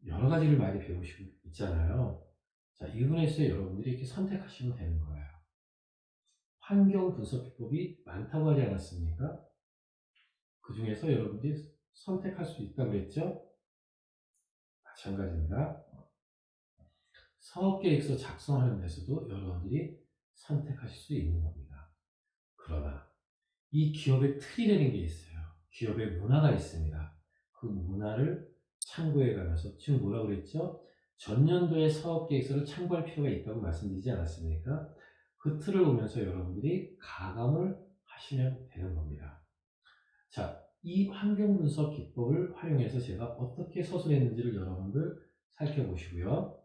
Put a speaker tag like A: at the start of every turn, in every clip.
A: 여러 가지를 많이 배우시고 있잖아요. 자, 이 부분에서 여러분들이 이렇게 선택하시면 되는 거예요. 환경 분석 기법이 많다고 하지 않았습니까? 그 중에서 여러분들이 선택할 수 있다고 그랬죠? 마찬가지입니다. 사업계획서 작성하는 데서도 여러분들이 선택하실 수 있는 겁니다. 그러나 이 기업의 틀이라는 게 있어요. 기업의 문화가 있습니다. 그 문화를 참고해 가면서 지금 뭐라고 그랬죠? 전년도의 사업계획서를 참고할 필요가 있다고 말씀드리지 않았습니까? 그 틀을 보면서 여러분들이 가감을 하시면 되는 겁니다. 자, 이 환경분석 기법을 활용해서 제가 어떻게 서술했는지를 여러분들 살펴보시고요.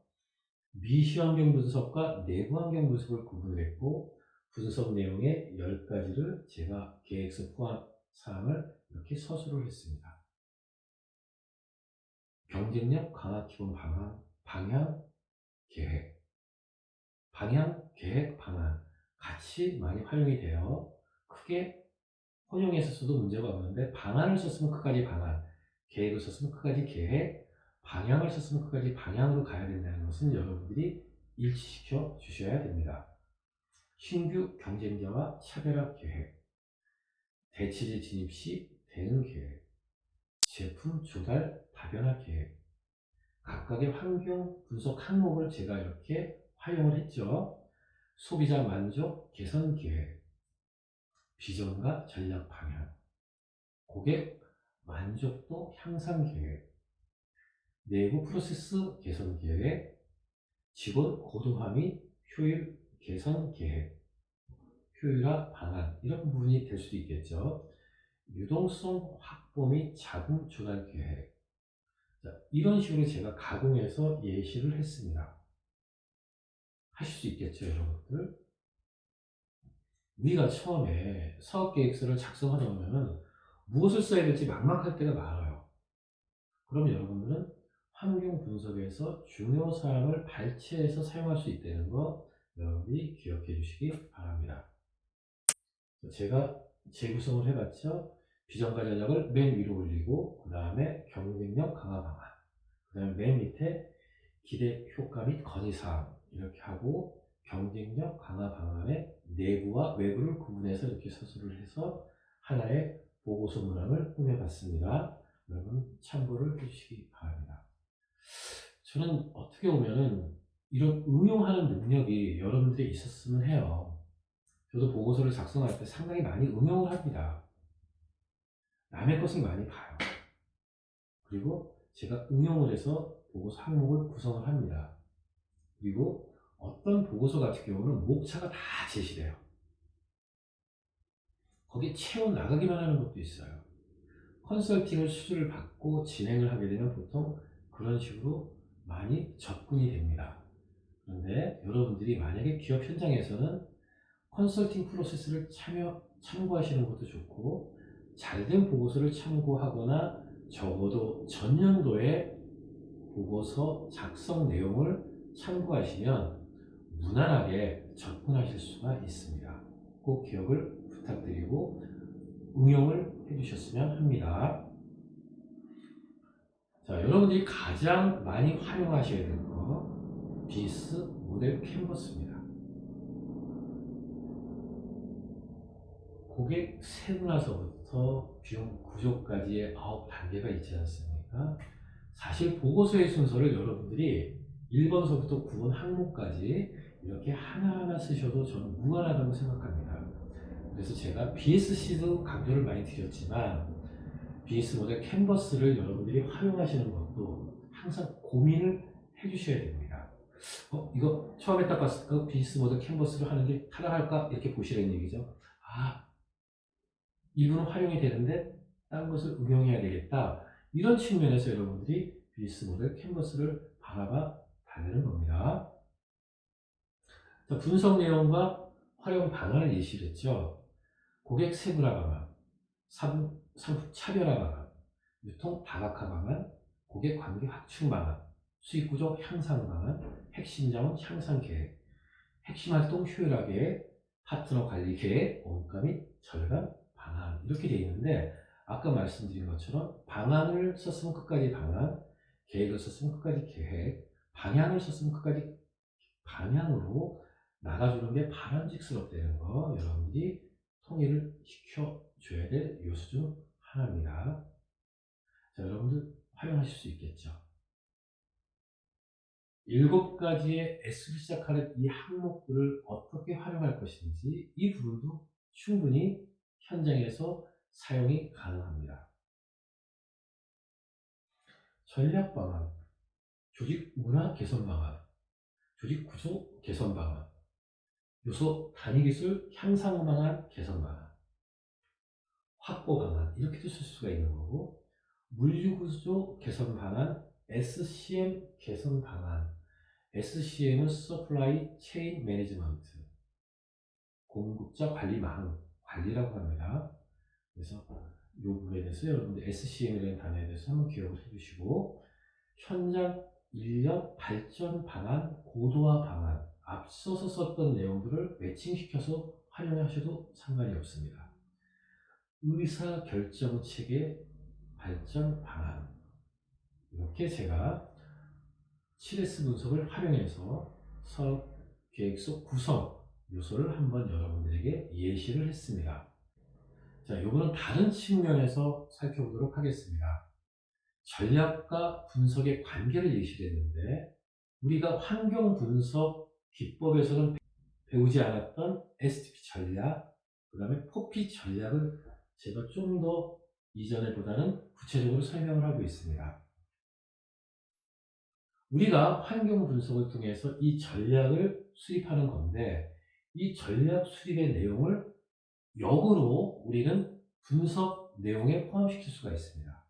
A: 미시환경 분석과 내부 환경 분석을 구분했고 분석 내용의 10가지를 제가 계획서 포함 사항을 이렇게 서술을 했습니다. 경쟁력 강화 기본 방향, 계획, 계획, 방안 같이 많이 활용이 돼요. 크게 혼용해서 써도 문제가 없는데 방안을 썼으면 끝까지 방안, 계획을 썼으면 끝까지 계획, 방향을 썼으면 끝까지 방향으로 가야 된다는 것은 여러분들이 일치시켜 주셔야 됩니다. 신규 경쟁자와 차별화 계획, 대체재 진입 시 대응 계획, 제품 조달 다변화 계획, 각각의 환경 분석 항목을 제가 이렇게 활용을 했죠. 소비자 만족 개선 계획, 비전과 전략 방향, 고객 만족도 향상 계획, 내부 프로세스 개선 계획, 직원 고도화 및 효율 개선 계획, 효율화 방안 이런 부분이 될 수도 있겠죠. 유동성 확보 및 자금 조달 계획. 자, 이런 식으로 제가 가공해서 예시를 했습니다. 하실 수 있겠죠, 여러분들? 우리가 처음에 사업계획서를 작성하다 보면 무엇을 써야 될지 막막할 때가 많아요. 그럼 여러분들은 환경 분석에서 중요 사항을 발췌해서 사용할 수 있다는 거 여러분들이 기억해 주시기 바랍니다. 제가 재구성을 해봤죠. 비전과 전략을 맨 위로 올리고 그 다음에 경쟁력 강화 방안, 그 다음에 맨 밑에 기대 효과 및 건의사항 이렇게 하고 경쟁력 강화 방안의 내부와 외부를 구분해서 이렇게 서술을 해서 하나의 보고서 문항을 꾸며봤습니다. 여러분 참고를 해주시기 바랍니다. 저는 어떻게 보면은 이런 응용하는 능력이 여러분들이 있었으면 해요. 저도 보고서를 작성할 때 상당히 많이 응용을 합니다. 남의 것을 많이 봐요. 그리고 제가 응용을 해서 보고서 항목을 구성을 합니다. 그리고 어떤 보고서 같은 경우는 목차가 다 제시돼요. 거기에 채워 나가기만 하는 것도 있어요. 컨설팅을 수주를 받고 진행을 하게 되면 보통 그런 식으로 많이 접근이 됩니다. 그런데 여러분들이 만약에 기업 현장에서는 컨설팅 프로세스를 참고하시는 것도 좋고 잘된 보고서를 참고하거나 적어도 전년도에 보고서 작성 내용을 참고하시면 무난하게 접근하실 수가 있습니다. 꼭 기억을 부탁드리고 응용을 해주셨으면 합니다. 자, 여러분들이 가장 많이 활용하셔야 될 거 비스 모델 캔버스입니다. 고객 세분화서부터 비용 구조까지의 9단계가 있지 않습니까? 사실 보고서의 순서를 여러분들이 1번서부터 9번 항목까지 이렇게 하나하나 쓰셔도 저는 무관하다고 생각합니다. 그래서 제가 BSC도 강조를 많이 드렸지만 BS 모델 캔버스를 여러분들이 활용하시는 것도 항상 고민을 해주셔야 됩니다. 이거 처음에 딱 봤을 때 BS 모델 캔버스를 하는 게 타당할까? 이렇게 보시라는 얘기죠. 아, 일부는 활용이 되는데 다른 것을 응용해야 되겠다. 이런 측면에서 여러분들이 BS 모델 캔버스를 바라봐 달라는 겁니다. 자, 분석 내용과 활용 방안을 예시를 했죠. 고객 세분화 방안, 상품 차별화 방안, 유통 다각화 방안, 고객 관계 확충 방안, 수익 구조 향상 방안, 핵심 자원 향상 계획, 핵심 활동 효율화 계획, 파트너 관리 계획, 원가 및 절감 방안 이렇게 되어 있는데 아까 말씀드린 것처럼 방안을 썼으면 끝까지 방안, 계획을 썼으면 끝까지 계획, 방향을 썼으면 끝까지 방향으로 나가주는 게 바람직스럽다는 거 여러분들이 통일을 시켜줘야 될 요소 중 하나입니다. 자, 여러분들 활용하실 수 있겠죠. 7가지의 S로 시작하는 이 항목들을 어떻게 활용할 것인지 이 부분도 충분히 현장에서 사용이 가능합니다. 전략 방안, 조직 문화 개선 방안, 조직 구조 개선 방안, 요소 단위 기술 향상 방안 개선 방안, 확보 방안 이렇게도 쓸 수가 있는 거고, 물류 구조 개선 방안, SCM 개선 방안. SCM은 Supply Chain Management, 공급자 관리망 관리라고 합니다. 그래서 이 부분에 대해서 여러분들 SCM이라는 단어에 대해서 한번 기억을 해주시고, 현장 인력 발전 방안, 고도화 방안, 앞서서 썼던 내용들을 매칭시켜서 활용하셔도 상관이 없습니다. 의사 결정 체계 발전 방안, 이렇게 제가 7S 분석을 활용해서 사업 계획서 구성 요소를 한번 여러분들에게 예시를 했습니다. 자, 요거는 다른 측면에서 살펴보도록 하겠습니다. 전략과 분석의 관계를 예시를 했는데, 우리가 환경 분석 기법에서는 배우지 않았던 STP 전략, 그 다음에 포피 전략을 제가 좀 더 이전에보다는 구체적으로 설명을 하고 있습니다. 우리가 환경 분석을 통해서 이 전략을 수립하는 건데, 이 전략 수립의 내용을 역으로 우리는 분석 내용에 포함시킬 수가 있습니다.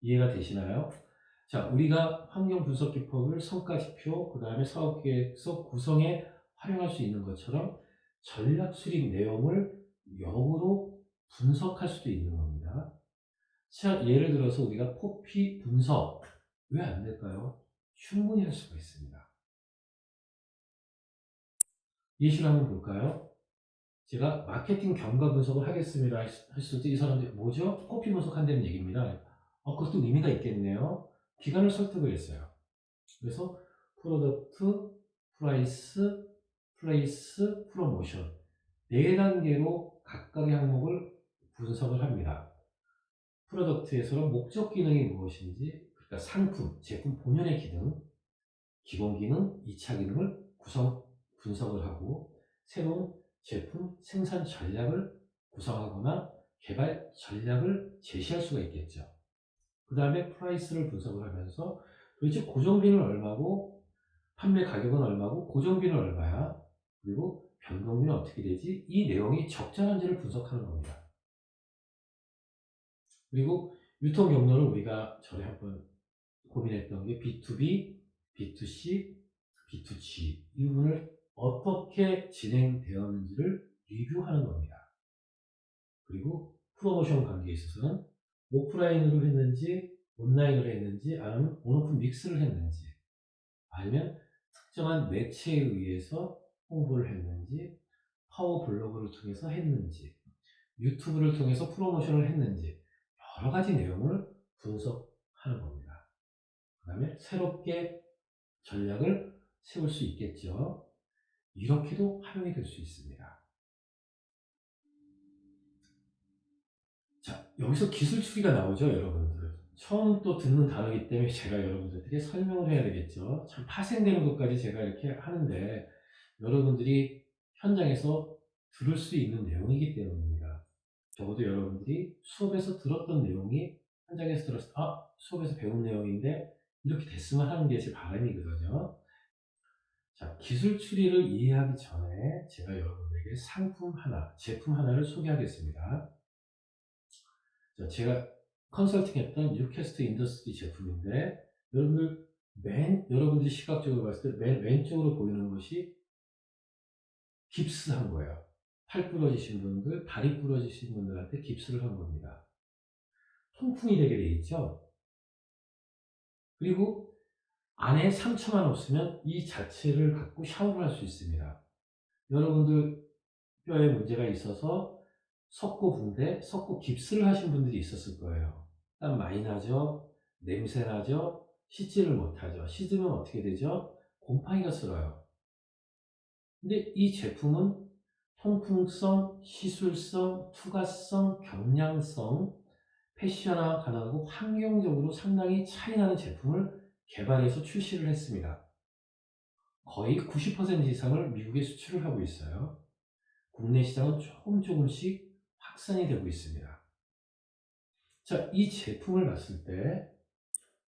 A: 이해가 되시나요? 자, 우리가 환경 분석 기법을 성과 지표, 그 다음에 사업 계획서 구성에 활용할 수 있는 것처럼 전략 수립 내용을 역으로 분석할 수도 있는 겁니다. 자, 예를 들어서 우리가 포피 분석 왜 안 될까요? 충분히 할 수가 있습니다. 예시를 한번 볼까요? 제가 마케팅 경과 분석을 하겠습니다 했을 때 이 사람들이 뭐죠? 포피 분석한다는 얘기입니다. 그것도 의미가 있겠네요. 기관을 설득을 했어요. 그래서 프로덕트, 프라이스, 플레이스, 프로모션 4단계로 각각의 항목을 분석을 합니다. 프로덕트에서는 목적 기능이 무엇인지, 그러니까 상품, 제품 본연의 기능, 기본 기능, 2차 기능을 분석을 하고, 새로운 제품 생산 전략을 구성하거나 개발 전략을 제시할 수가 있겠죠. 그 다음에 프라이스를 분석을 하면서 도대체 고정비는 얼마고, 판매 가격은 얼마고, 고정비는 얼마야, 그리고 변동비는 어떻게 되지, 이 내용이 적절한지를 분석하는 겁니다. 그리고 유통 경로를 우리가 전에 한번 고민했던 게 B2B, B2C, B2G 이 부분을 어떻게 진행되었는지를 리뷰하는 겁니다. 그리고 프로모션 관계에 있어서는 오프라인으로 했는지 온라인으로 했는지, 아니면 온오프 믹스를 했는지, 아니면 특정한 매체에 의해서 홍보를 했는지, 파워 블로그를 통해서 했는지, 유튜브를 통해서 프로모션을 했는지, 여러 가지 내용을 분석하는 겁니다. 그 다음에 새롭게 전략을 세울 수 있겠죠. 이렇게도 활용이 될 수 있습니다. 자, 여기서 기술 추리가 나오죠, 여러분들. 처음 또 듣는 단어이기 때문에 제가 여러분들에게 설명을 해야 되겠죠. 참 파생되는 것까지 제가 이렇게 하는데, 여러분들이 현장에서 들을 수 있는 내용이기 때문입니다. 적어도 여러분들이 수업에서 들었던 내용이 현장에서 들었을 때, 수업에서 배운 내용인데 이렇게 됐으면 하는 게 제 바람이거든요. 자, 기술 추리를 이해하기 전에 제가 여러분들에게 상품 하나, 제품 하나를 소개하겠습니다. 자, 제가 컨설팅했던 유캐스트 인더스트리 제품인데, 여러분들이 시각적으로 봤을 때 맨 왼쪽으로 보이는 것이 깁스한 거예요. 팔 부러지신 분들, 다리 부러지신 분들한테 깁스를 한 겁니다. 통풍이 되게 돼 있죠. 그리고 안에 상처만 없으면 이 자체를 갖고 샤워를 할 수 있습니다. 여러분들 뼈에 문제가 있어서 석고 붕대, 석고 깁스를 하신 분들이 있었을 거예요. 땀 많이 나죠? 냄새나죠? 씻지를 못하죠. 씻으면 어떻게 되죠? 곰팡이가 슬어요. 근데 이 제품은 통풍성, 시술성, 투과성, 경량성, 패션화가 가능하고 환경적으로 상당히 차이나는 제품을 개발해서 출시를 했습니다. 거의 90% 이상을 미국에 수출을 하고 있어요. 국내 시장은 조금씩 확산이 되고 있습니다. 자, 이 제품을 봤을 때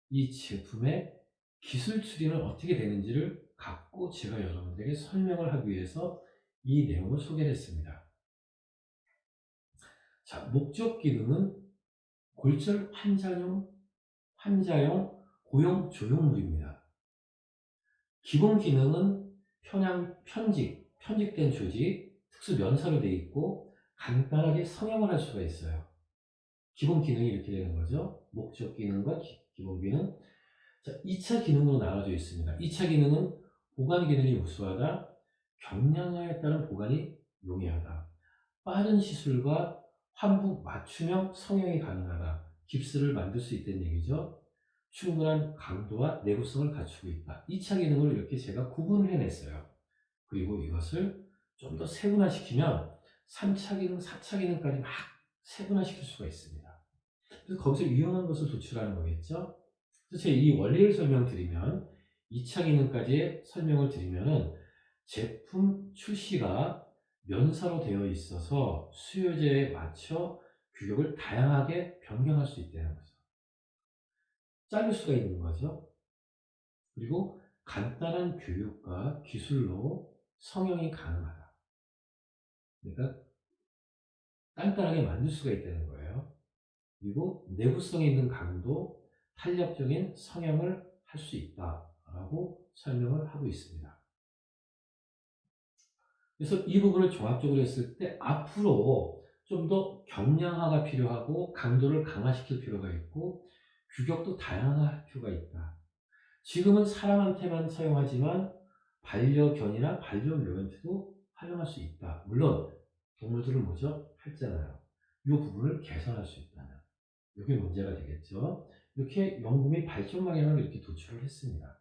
A: 이 제품의 기술 추리는 어떻게 되는지를 갖고 제가 여러분들에게 설명을 하기 위해서 이 내용을 소개를 했습니다. 자, 목적 기능은 골절 환자용 고용 조형물입니다. 기본 기능은 편직된 조직, 특수 면사로 되어 있고 간단하게 성형을 할 수가 있어요. 기본 기능이 이렇게 되는 거죠. 목적 기능과 기본 기능. 자, 2차 기능으로 나눠져 있습니다. 2차 기능은 보관 기능이 우수하다, 경량화에 따른 보관이 용이하다, 빠른 시술과 환부 맞춤형 성형이 가능하다, 깁스를 만들 수 있다는 얘기죠. 충분한 강도와 내구성을 갖추고 있다. 2차 기능을 이렇게 제가 구분을 해냈어요. 그리고 이것을 좀 더 세분화시키면 3차 기능, 4차 기능까지 막 세분화시킬 수가 있습니다. 그래서 거기서 유용한 것을 도출하는 거겠죠. 그래서 제가 이 원리를 설명드리면 2차 기능까지의 설명을 드리면은 제품 출시가 면사로 되어 있어서 수요자에 맞춰 규격을 다양하게 변경할 수 있다는 거죠. 자를 수가 있는 거죠. 그리고 간단한 교육과 기술로 성형이 가능하다. 그러니까 간단하게 만들 수가 있다는 거예요. 그리고 내구성이 있는 강도, 탄력적인 성형을 할 수 있다라고 설명을 하고 있습니다. 그래서 이 부분을 종합적으로 했을 때 앞으로 좀 더 경량화가 필요하고 강도를 강화시킬 필요가 있고 규격도 다양화할 필요가 있다. 지금은 사람한테만 사용하지만 반려견이나 반려묘한테도 활용할 수 있다. 물론 동물들은 뭐죠? 할잖아요. 이 부분을 개선할 수 있다면 이게 문제가 되겠죠. 이렇게 연구 및 발전 방향을 이렇게 도출을 했습니다.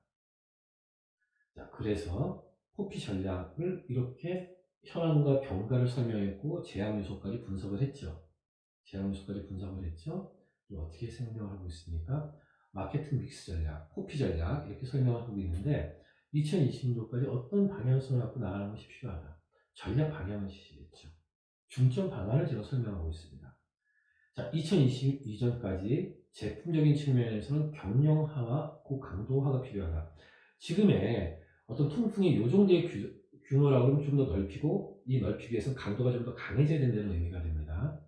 A: 자, 그래서 포피 전략을 이렇게 현황과 경과를 설명했고 제약 요소까지 분석을 했죠. 제약 요소까지 분석을 했죠. 또 어떻게 설명을 하고 있습니까? 마케팅 믹스 전략, 포피 전략 이렇게 설명을 하고 있는데 2020년도까지 어떤 방향성을 갖고 나가는 것이 필요하다. 전략 방향을 제시했죠. 중점 방안을 제가 설명하고 있습니다. 자, 2022년까지 제품적인 측면에서는 경량화와 고강도화가 필요하다. 지금의 어떤 통풍이 요 정도의 규모라고 하면 좀 더 넓히고 이 넓히기 위해서 강도가 좀 더 강해져야 된다는 의미가 됩니다.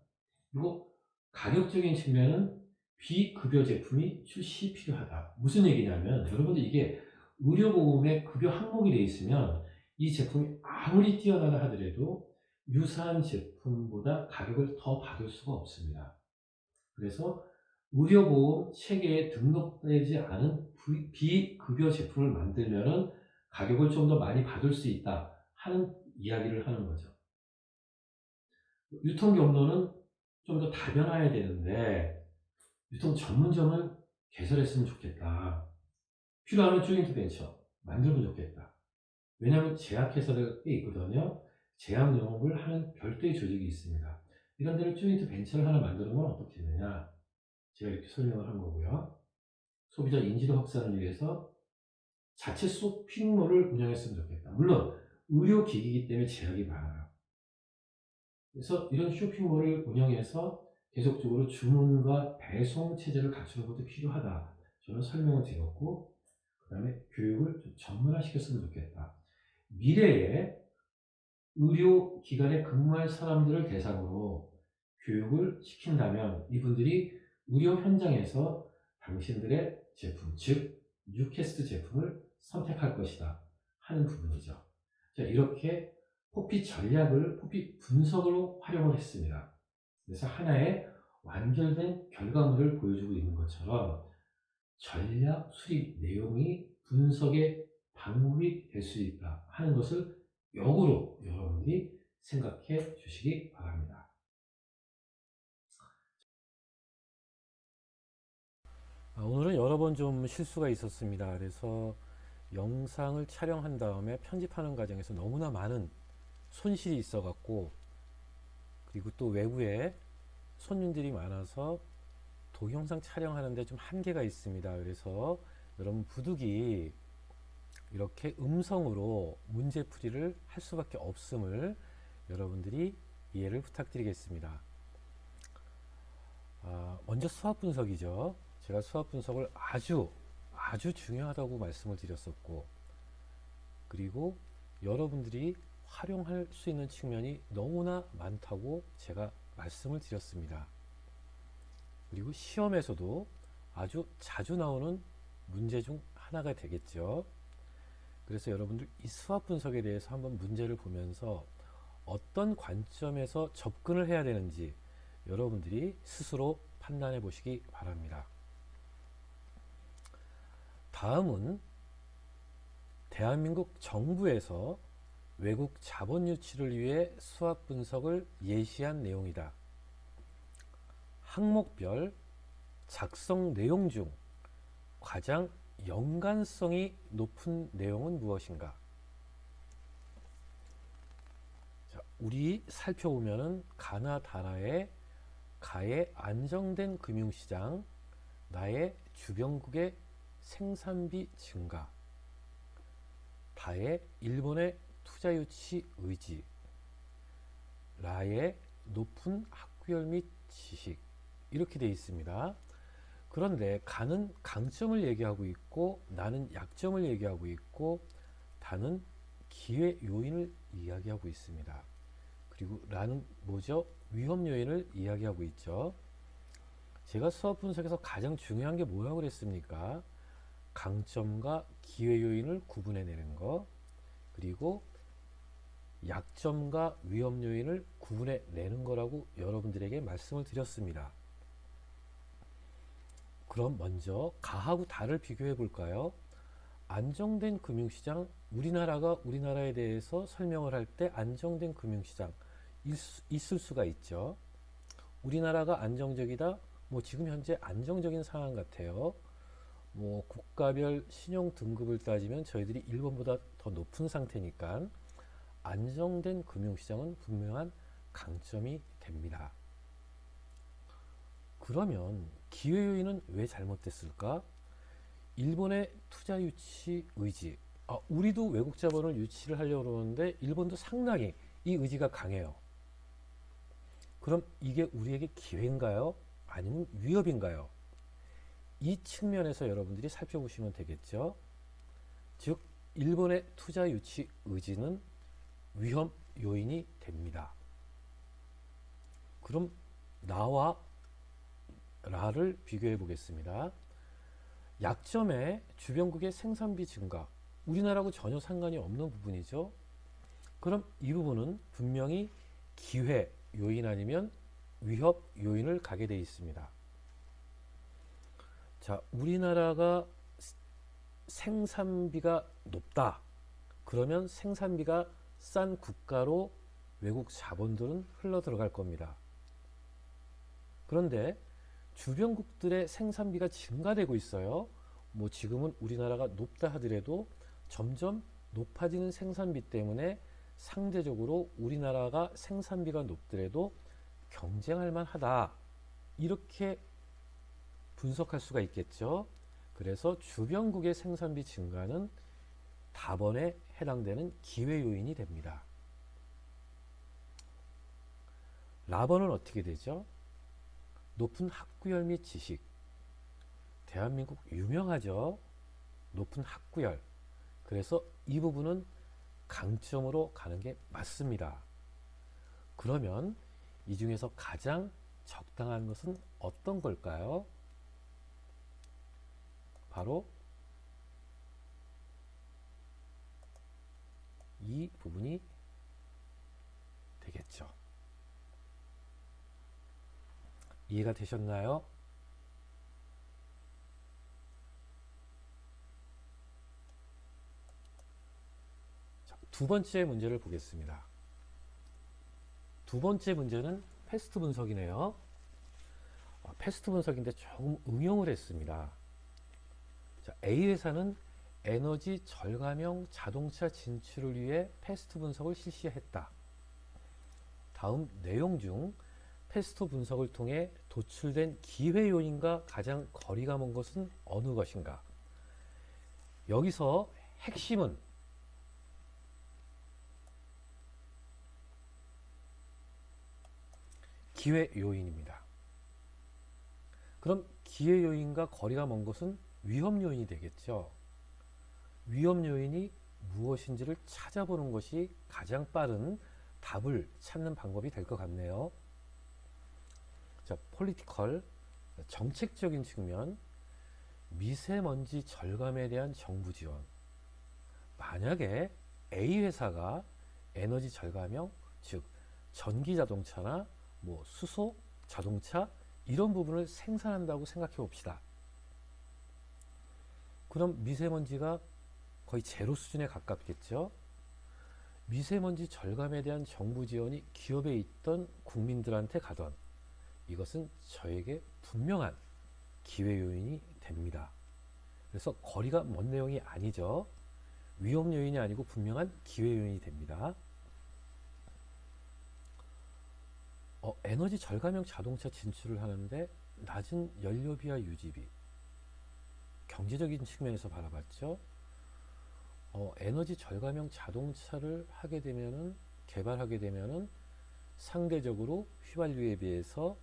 A: 그리고 가격적인 측면은 비급여 제품이 출시 필요하다. 무슨 얘기냐면 여러분들 이게 의료보험의 급여 항목이 되어 있으면 이 제품이 아무리 뛰어나다 하더라도 유사한 제품보다 가격을 더 받을 수가 없습니다. 그래서 의료보험 체계에 등록되지 않은 비급여 제품을 만들면은 가격을 좀 더 많이 받을 수 있다 하는 이야기를 하는 거죠. 유통 경로는 좀 더 다변화해야 되는데 유통 전문점을 개설했으면 좋겠다. 필요하면 조인트 벤처 만들면 좋겠다. 왜냐하면 제약회사가 꽤 있거든요. 제약 영업을 하는 별도의 조직이 있습니다. 이런 데를 조인트 벤처를 하나 만드는 건 어떻겠느냐. 제가 이렇게 설명을 한 거고요. 소비자 인지도 확산을 위해서 자체 쇼핑몰을 운영했으면 좋겠다. 물론 의료기기이기 때문에 제약이 많아요. 그래서 이런 쇼핑몰을 운영해서 계속적으로 주문과 배송 체제를 갖추는 것도 필요하다. 저는 설명을 드렸고 그 다음에 교육을 좀 전문화시켰으면 좋겠다. 미래에 의료기관에 근무할 사람들을 대상으로 교육을 시킨다면 이분들이 의료 현장에서 당신들의 제품, 즉 뉴캐스트 제품을 선택할 것이다 하는 부분이죠. 자, 이렇게 포피 전략을 포피 분석으로 활용을 했습니다. 그래서 하나의 완결된 결과물을 보여주고 있는 것처럼 전략 수립 내용이 분석의 방법이 될 수 있다 하는 것을 역으로 여러분들이 생각해 주시기 바랍니다. 오늘은
B: 이건 좀 실수가 있었습니다. 그래서 영상을 촬영한 다음에 편집하는 과정에서 너무나 많은 손실이 있어 갖고, 그리고 또 외부에 손님들이 많아서 동영상 촬영하는데 좀 한계가 있습니다. 그래서 여러분 부득이 이렇게 음성으로 문제풀이를 할 수밖에 없음을 여러분들이 이해를 부탁드리겠습니다. 먼저 수학 분석이죠. 제가 수학 분석을 아주 중요하다고 말씀을 드렸었고, 그리고 여러분들이 활용할 수 있는 측면이 너무나 많다고 제가 말씀을 드렸습니다. 그리고 시험에서도 아주 자주 나오는 문제 중 하나가 되겠죠. 그래서 여러분들 이 수학 분석에 대해서 한번 문제를 보면서 어떤 관점에서 접근을 해야 되는지 여러분들이 스스로 판단해 보시기 바랍니다. 다음은 대한민국 정부에서 외국 자본 유치를 위해 수학 분석을 예시한 내용이다. 항목별 작성 내용 중 가장 연관성이 높은 내용은 무엇인가? 자, 우리 살펴보면은 가나다라의 가의 안정된 금융시장, 나의 주변국의 생산비 증가, 다의 일본의 투자 유치 의지, 라의 높은 학구열 및 지식, 이렇게 되어 있습니다. 그런데 가는 강점을 얘기하고 있고, 나는 약점을 얘기하고 있고, 다는 기회 요인을 이야기하고 있습니다. 그리고 라는 뭐죠? 위험 요인을 이야기하고 있죠. 제가 수업 분석에서 가장 중요한 게 뭐라고 그랬습니까? 강점과 기회 요인을 구분해내는 거, 그리고 약점과 위험 요인을 구분해내는 거라고 여러분들에게 말씀을 드렸습니다. 그럼 먼저 가하고 다를 비교해 볼까요? 안정된 금융시장, 우리나라가 우리나라에 대해서 설명을 할 때 안정된 금융시장 있을 수가 있죠. 우리나라가 안정적이다, 뭐 지금 현재 안정적인 상황 같아요. 뭐 국가별 신용 등급을 따지면 저희들이 일본보다 더 높은 상태니까 안정된 금융시장은 분명한 강점이 됩니다. 그러면 기회 요인은 왜 잘못됐을까? 일본의 투자 유치 의지. 우리도 외국 자본을 유치를 하려고 그러는데 일본도 상당히 이 의지가 강해요. 그럼 이게 우리에게 기회인가요? 아니면 위협인가요? 이 측면에서 여러분들이 살펴보시면 되겠죠. 즉, 일본의 투자 유치 의지는 위험 요인이 됩니다. 그럼 나와 라를 비교해 보겠습니다. 약점의 주변국의 생산비 증가, 우리나라하고 전혀 상관이 없는 부분이죠. 그럼 이 부분은 분명히 기회 요인 아니면 위협 요인을 가게 되어 있습니다. 자, 우리나라가 생산비가 높다. 그러면 생산비가 싼 국가로 외국 자본들은 흘러 들어갈 겁니다. 그런데 주변국들의 생산비가 증가되고 있어요. 뭐 지금은 우리나라가 높다 하더라도 점점 높아지는 생산비 때문에 상대적으로 우리나라가 생산비가 높더라도 경쟁할 만하다. 이렇게 분석할 수가 있겠죠. 그래서 주변국의 생산비 증가는 다번에 해당되는 기회 요인이 됩니다. 라번은 어떻게 되죠? 높은 학구열 및 지식. 대한민국 유명하죠. 높은 학구열. 그래서 이 부분은 강점으로 가는 게 맞습니다. 그러면 이 중에서 가장 적당한 것은 어떤 걸까요? 바로 이 부분이 되겠죠. 이해가 되셨나요? 자, 두 번째 문제를 보겠습니다. 두 번째 문제는 패스트 분석이네요. 패스트 분석인데 조금 응용을 했습니다. 자, A 회사는 에너지 절감형 자동차 진출을 위해 패스트 분석을 실시했다. 다음 내용 중 패스트 분석을 통해 도출된 기회 요인과 가장 거리가 먼 것은 어느 것인가? 여기서 핵심은 기회 요인입니다. 그럼 기회 요인과 거리가 먼 것은 위험 요인이 되겠죠. 위험 요인이 무엇인지를 찾아보는 것이 가장 빠른 답을 찾는 방법이 될 것 같네요. 자, 폴리티컬, 정책적인 측면, 미세먼지 절감에 대한 정부 지원. 만약에 A 회사가 에너지 절감형, 즉 전기 자동차나 뭐 수소 자동차 이런 부분을 생산한다고 생각해 봅시다. 그럼 미세먼지가 거의 제로 수준에 가깝겠죠. 미세먼지 절감에 대한 정부 지원이 기업에 있던 국민들한테 가던 이것은 저에게 분명한 기회 요인이 됩니다. 그래서 거리가 먼 내용이 아니죠. 위험 요인이 아니고 분명한 기회 요인이 됩니다. 에너지 절감형 자동차 진출을 하는데 낮은 연료비와 유지비, 경제적인 측면에서 바라봤죠. 에너지 절감형 자동차를 하게 되면은 개발하게 되면은 상대적으로 휘발유에 비해서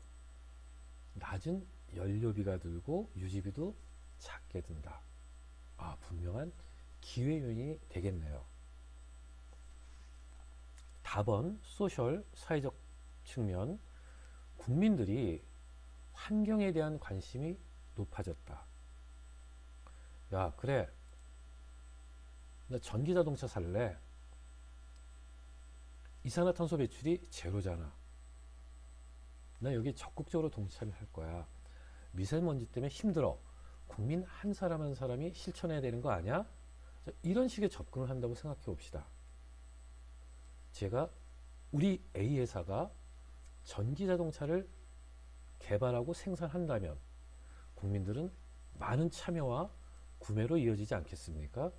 B: 낮은 연료비가 들고 유지비도 작게 든다. 분명한 기회 요인이 되겠네요. 답은 소셜, 사회적 측면, 국민들이 환경에 대한 관심이 높아졌다. 야, 그래. 나 전기 자동차 살래. 이산화탄소 배출이 제로잖아. 나 여기 적극적으로 동참할 거야. 미세먼지 때문에 힘들어. 국민 한 사람 한 사람이 실천해야 되는 거 아니야? 자, 이런 식의 접근을 한다고 생각해 봅시다. 제가 우리 A 회사가 전기 자동차를 개발하고 생산한다면 국민들은 많은 참여와 구매로 이어지지 않겠습니까?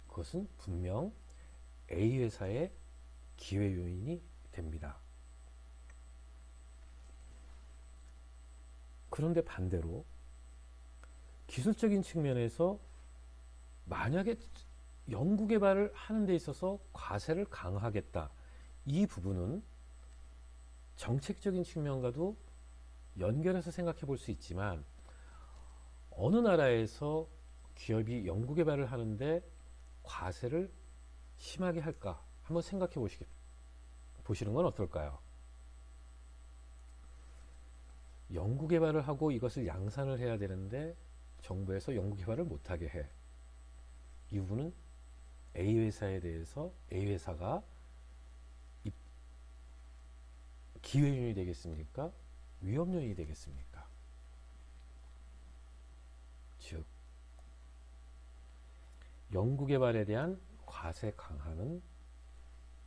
B: 그것은 분명 A 회사의 기회 요인이 됩니다. 그런데 반대로 기술적인 측면에서 만약에 연구개발을 하는 데 있어서 과세를 강화하겠다. 이 부분은 정책적인 측면과도 연결해서 생각해 볼 수 있지만 어느 나라에서 기업이 연구개발을 하는데 과세를 심하게 할까? 한번 생각해 보시는 건 어떨까요? 연구개발을 하고 이것을 양산을 해야 되는데 정부에서 연구개발을 못하게 해. 이 부분은 A 회사에 대해서 A 회사가 기회 요인이 되겠습니까? 위험 요인이 되겠습니까? 즉, 연구개발에 대한 과세 강화는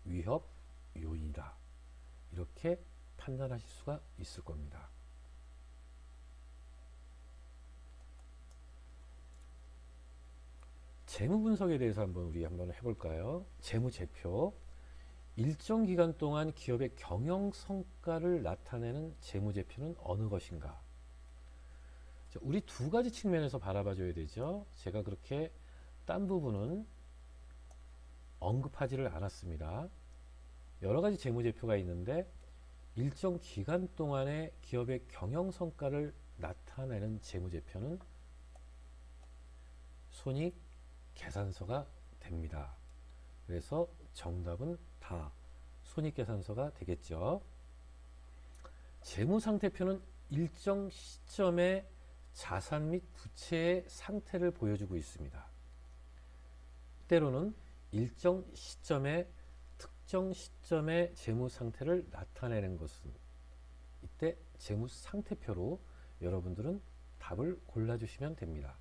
B: 위협 요인이다. 이렇게 판단하실 수가 있을 겁니다. 재무 분석에 대해서 우리 한번 해볼까요? 재무제표. 일정 기간 동안 기업의 경영 성과를 나타내는 재무제표는 어느 것인가? 자, 우리 두 가지 측면에서 바라봐 줘야 되죠. 제가 그렇게 딴 부분은 언급하지를 않았습니다. 여러 가지 재무제표가 있는데 일정 기간 동안의 기업의 경영 성과를 나타내는 재무제표는 손익 계산서가 됩니다. 그래서 정답은 다 손익계산서가 되겠죠. 재무상태표는 일정 시점의 자산 및 부채의 상태를 보여주고 있습니다. 때로는 일정 시점의 특정 시점의 재무상태를 나타내는 것은 이때 재무상태표로 여러분들은 답을 골라주시면 됩니다.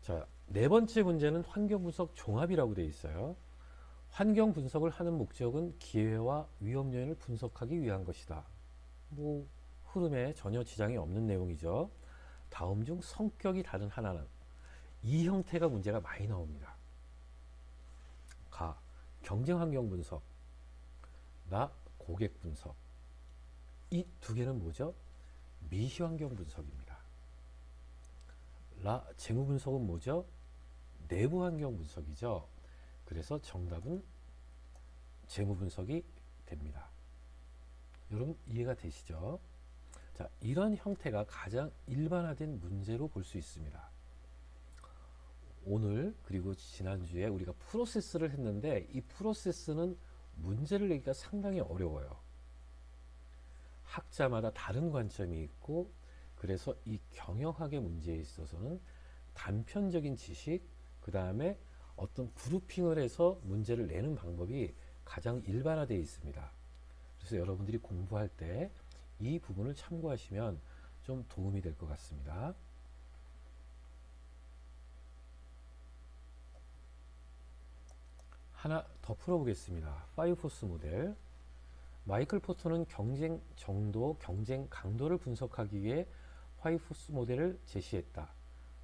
B: 자, 네 번째 문제는 환경분석 종합이라고 되어 있어요. 환경 분석을 하는 목적은 기회와 위험 요인을 분석하기 위한 것이다. 뭐 흐름에 전혀 지장이 없는 내용이죠. 다음 중 성격이 다른 하나는, 이 형태가 문제가 많이 나옵니다. 가, 경쟁 환경 분석, 나, 고객 분석. 이 두 개는 뭐죠? 미시 환경 분석입니다. 라, 재무 분석은 뭐죠? 내부 환경 분석이죠. 그래서 정답은 재무 분석이 됩니다. 여러분 이해가 되시죠? 자, 이런 형태가 가장 일반화된 문제로 볼 수 있습니다. 오늘 그리고 지난주에 우리가 프로세스를 했는데 이 프로세스는 문제를 내기가 상당히 어려워요. 학자마다 다른 관점이 있고, 그래서 이 경영학의 문제에 있어서는 단편적인 지식, 그 다음에 어떤 그룹핑을 해서 문제를 내는 방법이 가장 일반화되어 있습니다. 그래서 여러분들이 공부할 때 이 부분을 참고하시면 좀 도움이 될 것 같습니다. 하나 더 풀어보겠습니다. 5포스 모델. 마이클 포터는 경쟁 정도, 경쟁 강도를 분석하기 위해 5포스 모델을 제시했다.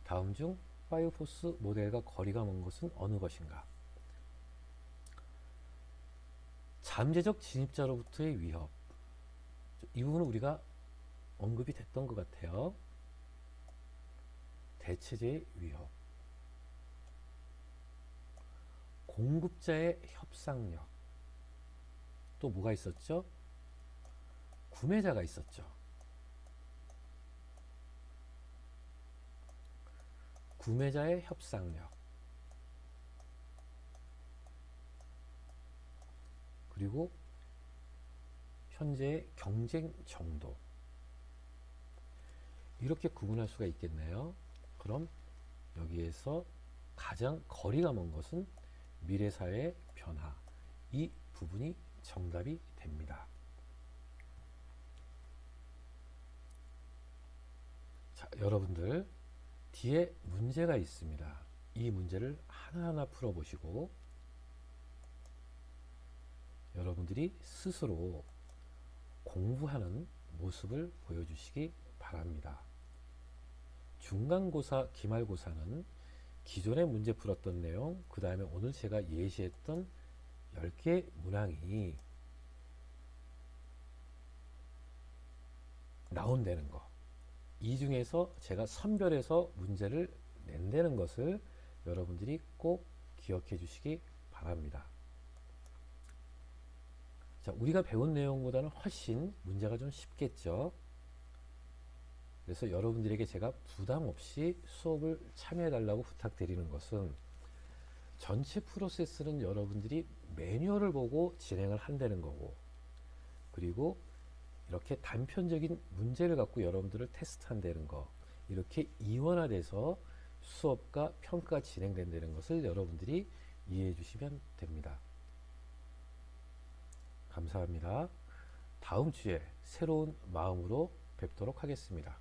B: 다음 중 5포스 모델과 거리가 먼 것은 어느 것인가? 잠재적 진입자로부터의 위협. 이 부분은 우리가 언급이 됐던 것 같아요. 대체제의 위협. 공급자의 협상력. 또 뭐가 있었죠? 구매자가 있었죠. 구매자의 협상력. 그리고 현재의 경쟁 정도. 이렇게 구분할 수가 있겠네요. 그럼 여기에서 가장 거리가 먼 것은 미래사회의 변화. 이 부분이 정답이 됩니다. 자, 여러분들 뒤에 문제가 있습니다. 이 문제를 하나하나 풀어보시고 여러분들이 스스로 공부하는 모습을 보여주시기 바랍니다. 중간고사, 기말고사는 기존에 문제 풀었던 내용, 그 다음에 오늘 제가 예시했던 10개 문항이 나온다는 거, 이 중에서 제가 선별해서 문제를 낸다는 것을 여러분들이 꼭 기억해 주시기 바랍니다. 자, 우리가 배운 내용보다는 훨씬 문제가 좀 쉽겠죠. 그래서 여러분들에게 제가 부담 없이 수업을 참여해 달라고 부탁드리는 것은, 전체 프로세스는 여러분들이 매뉴얼을 보고 진행을 한다는 거고, 그리고 이렇게 단편적인 문제를 갖고 여러분들을 테스트한다는 거, 이렇게 이원화돼서 수업과 평가가 진행된다는 것을 여러분들이 이해해 주시면 됩니다. 감사합니다. 다음 주에 새로운 마음으로 뵙도록 하겠습니다.